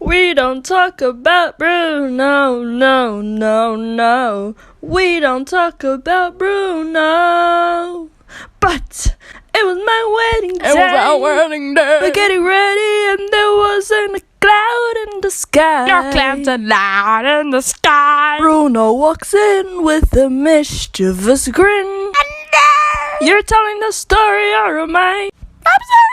We don't talk about Bruno, no, no, no. We don't talk about Bruno. But it was my wedding day. It was our wedding day. We're getting ready and there wasn't a cloud in the sky. No clouds allowed in the sky. Bruno walks in with a mischievous grin. You're telling the story, or am I? I'm sorry.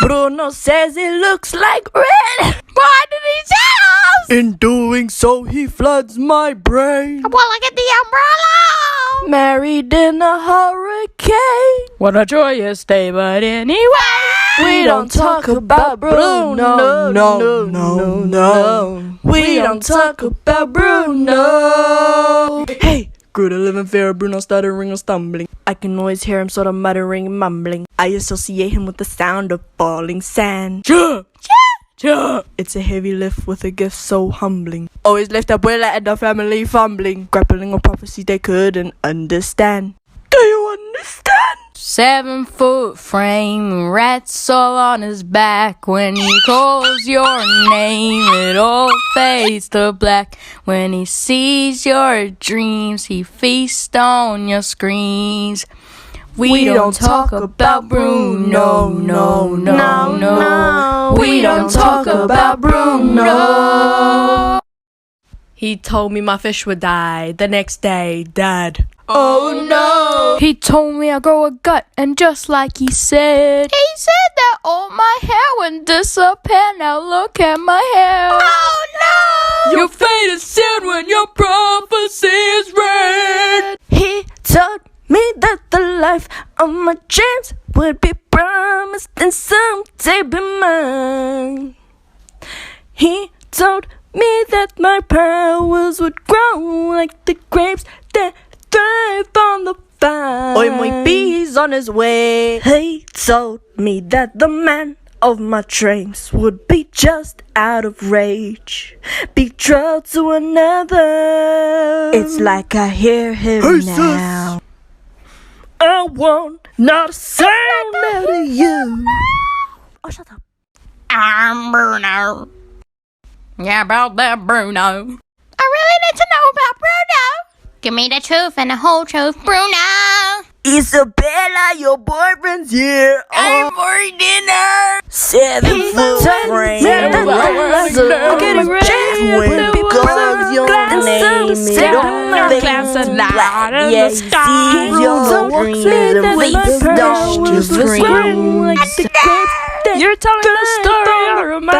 Bruno says it looks like red. Why did he say us? In doing so, he floods my brain. Well, I get the umbrella. Married in a hurricane. What a joyous day, but anyway. We don't talk about Bruno. No, no, no, no. We don't talk about Bruno. Hey, grew to live in fear. Bruno stuttering or stumbling. I can always hear him sort of muttering and mumbling. I associate him with the sound of falling sand. It's a heavy lift with a gift so humbling. Always left Abuela and the family fumbling, grappling with prophecy they couldn't understand. Do you understand? 7 foot frame, rats all on his back. When he calls your name, it all fades to black. When he sees your dreams, he feasts on your screams. We don't talk about Bruno, no, no, no. We don't talk about Bruno. He told me my fish would die. The next day, Dad. Oh no! He told me I grow a gut, and just like he said that all my hair would disappear. Now look at my hair. Oh no! Your fate is sealed when your prophecy is read. He told me that the life of my dreams would be promised and someday be mine. He told me that my powers would grow like the grapes that thrive on the vine. Hoy muy he's on his way. He told me that the man of my dreams would be just out of rage, betrothed to another. It's like I hear him now. I want not a sound out of you. Oh, shut up. I'm Bruno. Yeah, about that Bruno. I really need to know about Bruno. Give me the truth and the whole truth, Bruno. Isabella, your boyfriend's here. I'm for dinner. 7 foot frame. We're getting ready. Because your name is No clouds allowed in the sky. your dreams and we don't scream. You're telling the story, or am I?